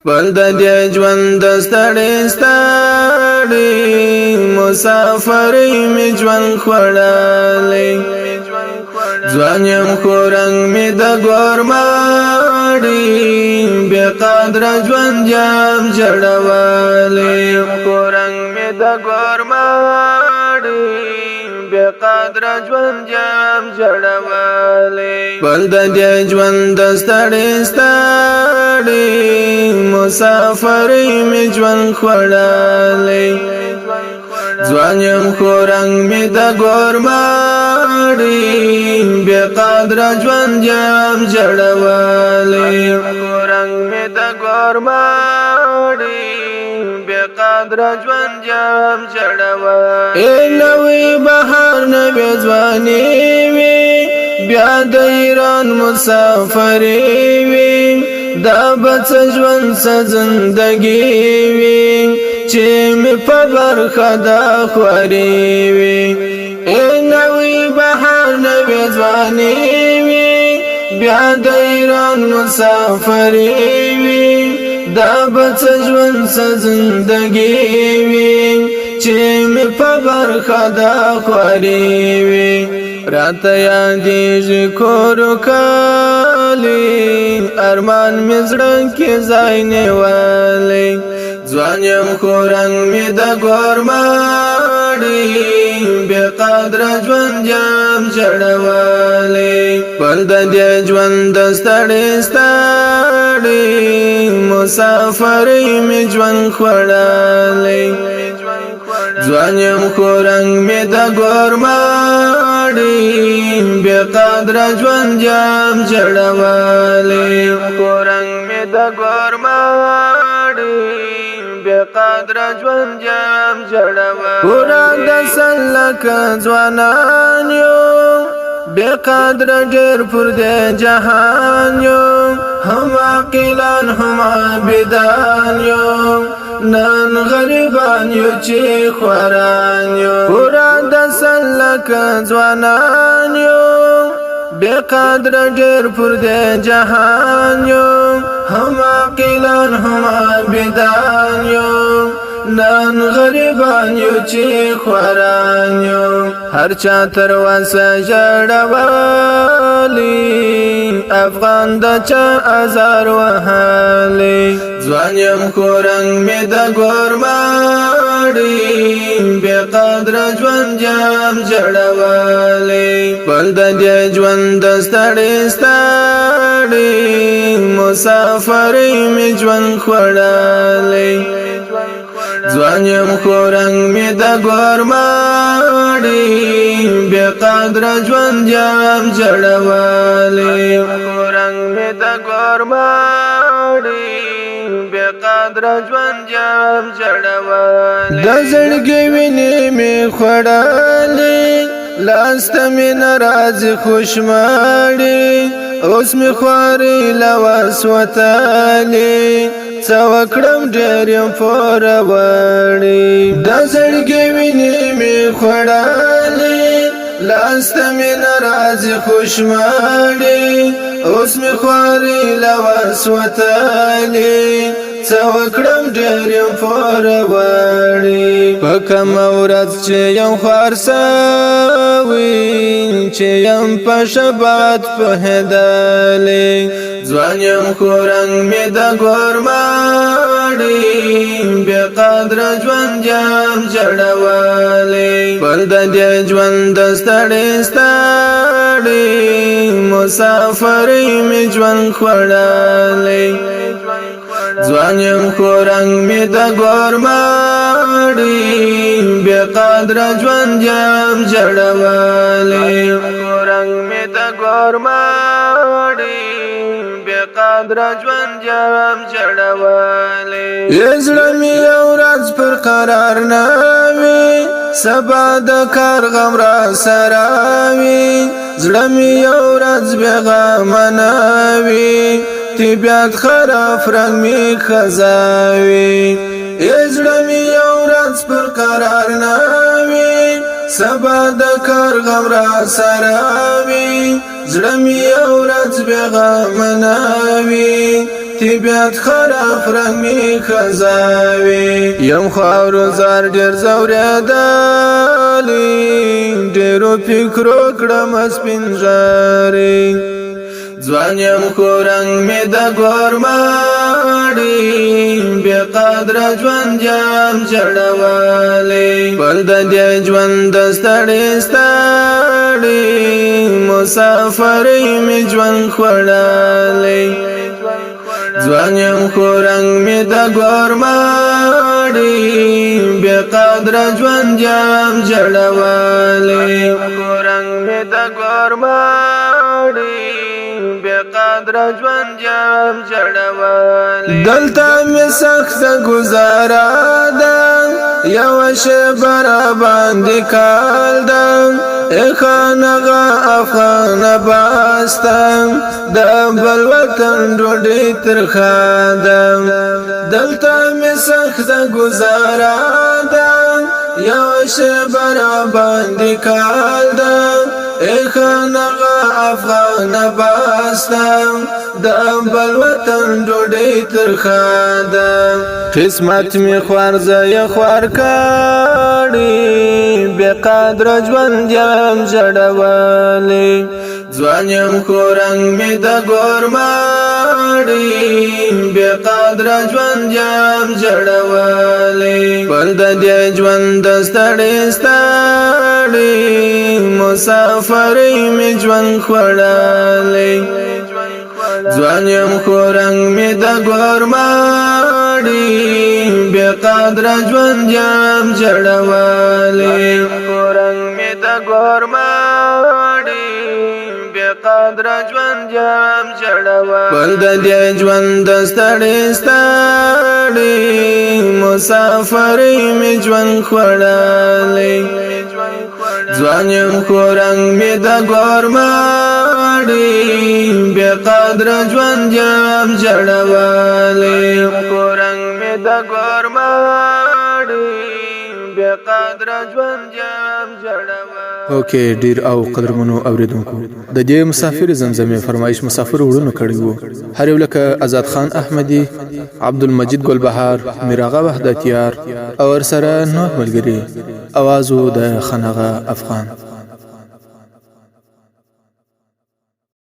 بل د دې ژوند ستړي ستړي مسافرۍ می ژوند خوړلې ځوان یم خو رنګ می د ګورماړي بې قدره ژوند یم جوړولی خو رنګ می د ګورماړي بے قدر ژوند یم جوړولی بل د دې ژوند ستړي ستړي مسافرۍ می ژوند خوړلی ځوان یم خو رنګ می د ګورماړي بې قدر ژوند یم جوړولی خو رنګ می د ګورماړي قدر ژوند یم جوړولی ای نوی بهار نوی ځواني وي بیا د ایران مسافري وي دا به څه ژوند څه زندګي وي چې مې په برخه دا خواري وي ای نوی بهار نوی ځواني وي بیا د ایران مسافري وي دا به څه ژوند څه زندګي وي چې مې په برخه دا خواري وي راته یادېږي کور کالی ارمان مې زړه کې ځای نیولی ځوان یم خو رنګ مې د ګورماړي بې قدره ژوند یم جوړولی بل د دې ژوند ستړي ستړي مسافرۍ می ژوند خوړلی ځوان یم خو رنګ می د ګورماړي بې قدره ژوند یم جوړولی خو رنګ می د ګورماړي بے قدر ژوند یم جوړولی پورا د سلکه ځوانان یو بے قدر ډېر پر دې جهان یو هم عاقلان هم عابدان یو نن غریبان یو چې خواران یو پورا د سلکه ځوانان یو بے قدر ډېر پر دې جهان یو هم عاقلان هم عابدان یو نن غریبان یو چې خواران یو هر چا تر وسه ژړولی افغان د چا ازار وهلی ځوان یم خو رنګ مې د ګورماړي بې قدره ژوند یم جوړولی بل د دې ژوند ستړي ستړي مسافرۍ می ژوند خوړلی ځوان یم خو رنګ می د ګورماړي بې قدره ژوند یم جوړولی خو رنګ می د ګورماړي بې قدره ژوند یم جوړولی د زړګي وینې می خوړلې لاسته مې ناراضي خوشمړې اوس مې خوارې له وس وتلې څه وکړم ډېر یم پوروړې د زړګي وینې مې خوړلې لاسته مې ناراضي خوشمړې اوس مې خوارې له وس وتلې څه وکړم ډېر یم پوروړې په کومه ورځ چې یم خوار سوی چې یم په شبات پوهېدلی ځوان یم خو رنګ مې د ګورماړي بې قدره ژوند یم جوړولی بل د دې ژوند ستړي ستړي مسافرۍ می ژوند خوړلی ځوان یم خو رنګ می د ګورماړي بې قدره ژوند یم جوړولی خو رنګ می د ګورماړي بې قدره ژوند یم جوړولی زړه مې یو ورځ پر قرار نه وي سبا د کار غم را سره وي زړه مې یو ورځ بې غمه نه وي طبیعت خراب رنگ می خزاوی زړه مې یو ورځ پر قرار نه وي سبا د کار غم را سره وي زړه مې یو ورځ بې غمه نه وي طبیعت خراب رنگ می خزاوي یم خاورو زار ډیر زوریدلی ډیرو فکرو کړم سپینږیري ځوان یم خو رنګ مې د ګورماړي بې قدره ژوند یم جړولی بل د دې ژوند د ستړي ستړي مسافرۍ مې ژوند خوړلی ځوان یم خو رنګ مې د ګورماړي بې قدره ژوند یم جړولی رنګ مې د ګورماړي قدر ژوند یم جړولی دلته مې سخت گزاره ده یو شېبه را باندې کال ده خانغه افغانه باستم د بل وطن ډوډۍ ترخه ده دلته مې سخت گزاره ده یو شېبه را باندې کال ده خانغه افغانه باستم د بل وطن ډوډۍ ترخه ده قسمت می خوارزه خوار کړي بې قدره ژوند یم جړولی ځوان یم خو رنګ مې د ګورماړي بې قدره ژوند یم جړولی بل د دې ژوند د ستړي ستړي مسافرۍ مې ژوند خوړلی ځوان یم خو رنګ مې د ګورماړي بې قدره ژوند یم جړولی رنګ مې د ګورماړي بې قدره ژوند یم جړولی بل د دې ژوند د ستړي ستړي مسافرۍ مې ژوند خوړلی ځوان یم خو رنګ مې د ګورماړي بې قدره ژوند یم جړولی رنګ مې د ګورماړي بې قدره ژوند یم جړولی اوکې ډیر او قدرمنو اوریدونکو د دې مسافر زمزمې فرمایش مسافر وړونو کړی وو هر یو لکه آزاد خان احمدي عبدالمجید ګلبهار میراغه وحدتیار او ورسره نور ملګري اوازو د خانغه افغان